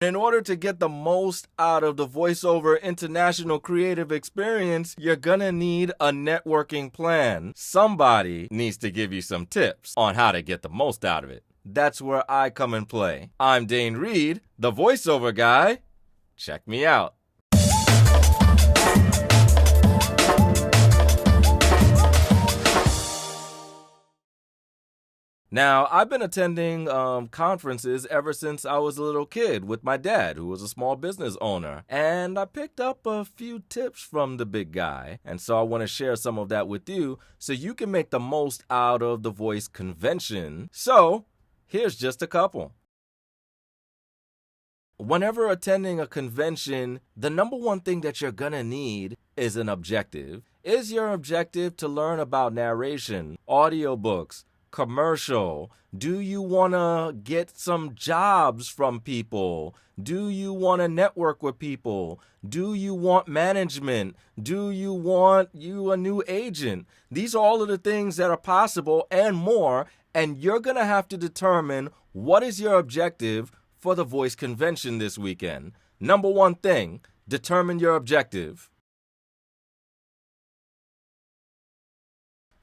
In order to get the most out of the VoiceOver International Creative Experience, you're gonna need a networking plan. Somebody needs to give you some tips on how to get the most out of it. That's where I come and play. I'm Dane Reed, the voiceover guy. Check me out. Now, I've been attending conferences ever since I was a little kid with my dad, who was a small business owner. And I picked up a few tips from the big guy. And so I want to share some of that with you so you can make the most out of the voice convention. So, here's just a couple. Whenever attending a convention, the number one thing that you're gonna need is an objective. Is your objective to learn about narration, audiobooks, commercial? Do you want to get some jobs from people? Do you want to network with people? Do you want management? Do you want a new agent? These are all of the things that are possible and more, and you're going to have to determine what is your objective for the voice convention this weekend. Number one thing, determine your objective.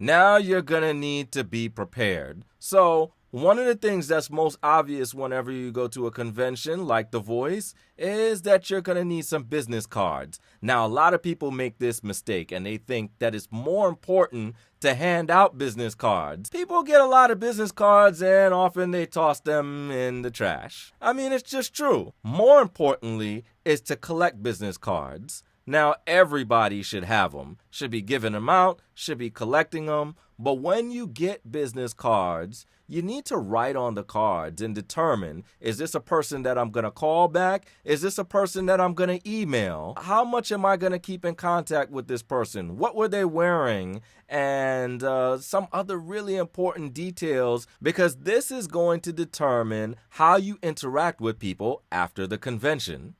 Now you're going to need to be prepared. So, one of the things that's most obvious whenever you go to a convention like The Voice is that you're going to need some business cards. Now, a lot of people make this mistake and they think that it's more important to hand out business cards. People get a lot of business cards and often they toss them in the trash. I mean, it's just true. More importantly is to collect business cards. Now, everybody should have them, should be giving them out, should be collecting them. But when you get business cards, you need to write on the cards and determine, is this a person that I'm going to call back? Is this a person that I'm going to email? How much am I going to keep in contact with this person? What were they wearing? And some other really important details, because this is going to determine how you interact with people after the convention.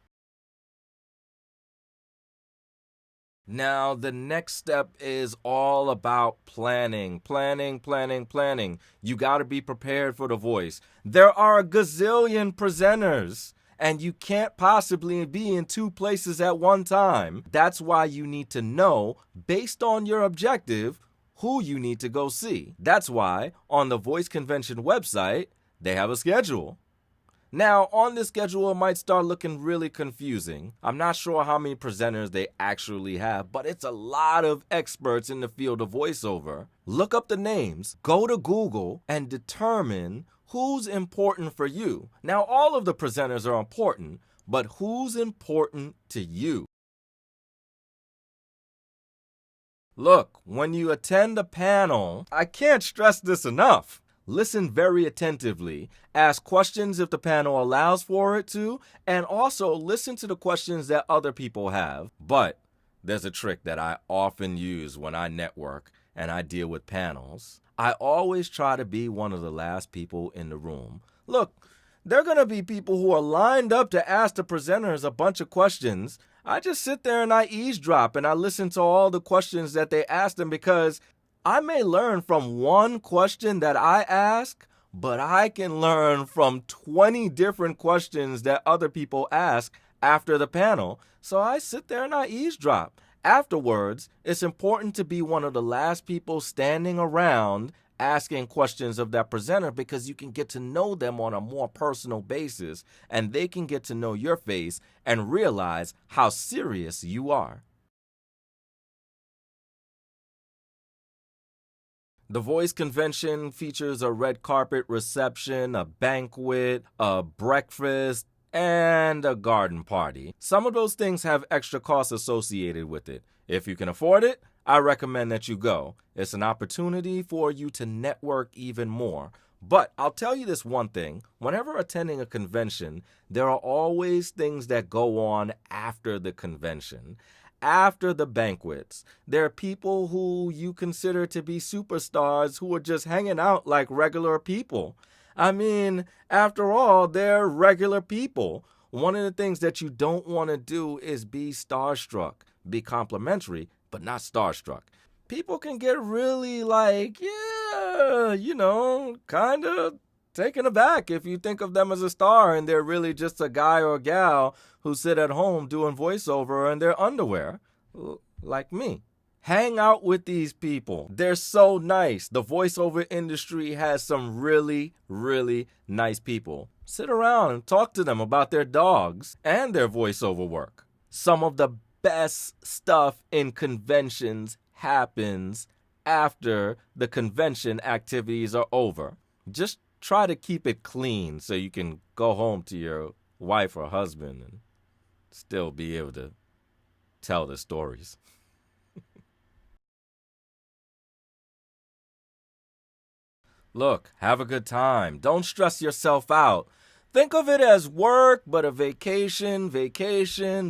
Now, the next step is all about planning. You got to be prepared for the voice. There are a gazillion presenters, and you can't possibly be in two places at one time. That's why you need to know, based on your objective, who you need to go see. That's why on the Voice Convention website, they have a schedule. Now, on this schedule, it might start looking really confusing. I'm not sure how many presenters they actually have, but it's a lot of experts in the field of voiceover. Look up the names, go to Google, and determine who's important for you. Now, all of the presenters are important, but who's important to you? Look, when you attend a panel, I can't stress this enough. Listen very attentively, ask questions if the panel allows for it to, and also listen to the questions that other people have. But there's a trick that I often use when I network and I deal with panels. I always try to be one of the last people in the room. Look, there are going to be people who are lined up to ask the presenters a bunch of questions. I just sit there and I eavesdrop and I listen to all the questions that they ask them, because I may learn from one question that I ask, but I can learn from 20 different questions that other people ask after the panel. So I sit there and I eavesdrop. Afterwards, it's important to be one of the last people standing around asking questions of that presenter, because you can get to know them on a more personal basis, and they can get to know your face and realize how serious you are. The Voice Convention features a red carpet reception, a banquet, a breakfast, and a garden party. Some of those things have extra costs associated with it. If you can afford it, I recommend that you go. It's an opportunity for you to network even more. But I'll tell you this one thing. Whenever attending a convention, there are always things that go on after the convention. After the banquets, there are people who you consider to be superstars who are just hanging out like regular people. I mean, after all, they're regular people. One of the things that you don't want to do is be starstruck. Be complimentary, but not starstruck. People can get really kind of taken aback if you think of them as a star and they're really just a guy or gal who sit at home doing voiceover in their underwear, like me. Hang out with these people. They're so nice. The voiceover industry has some really, really nice people. Sit around and talk to them about their dogs and their voiceover work. Some of the best stuff in conventions happens after the convention activities are over. Just try to keep it clean so you can go home to your wife or husband and still be able to tell the stories. Look, have a good time. Don't stress yourself out. Think of it as work, but a vacation,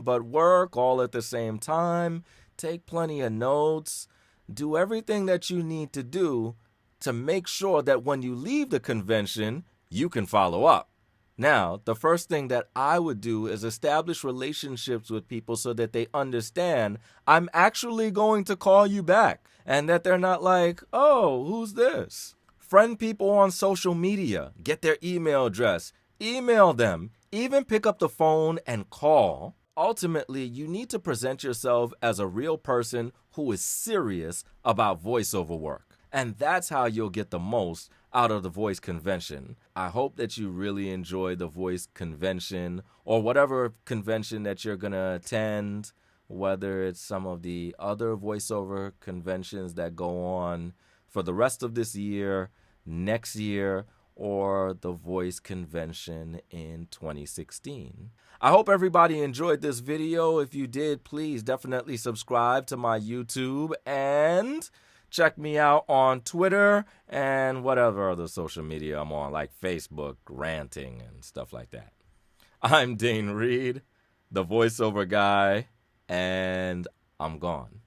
but work all at the same time. Take plenty of notes. Do everything that you need to do to make sure that when you leave the convention, you can follow up. Now, the first thing that I would do is establish relationships with people so that they understand I'm actually going to call you back and that they're not like, oh, who's this? Friend people on social media, get their email address, email them, even pick up the phone and call. Ultimately, you need to present yourself as a real person who is serious about voiceover work. And that's how you'll get the most out of the voice convention. I hope that you really enjoy the voice convention or whatever convention that you're going to attend, whether it's some of the other voiceover conventions that go on for the rest of this year, next year, or the voice convention in 2016. I hope everybody enjoyed this video. If you did, please definitely subscribe to my YouTube and check me out on Twitter and whatever other social media I'm on, like Facebook, ranting, and stuff like that. I'm Dane Reed, the voiceover guy, and I'm gone.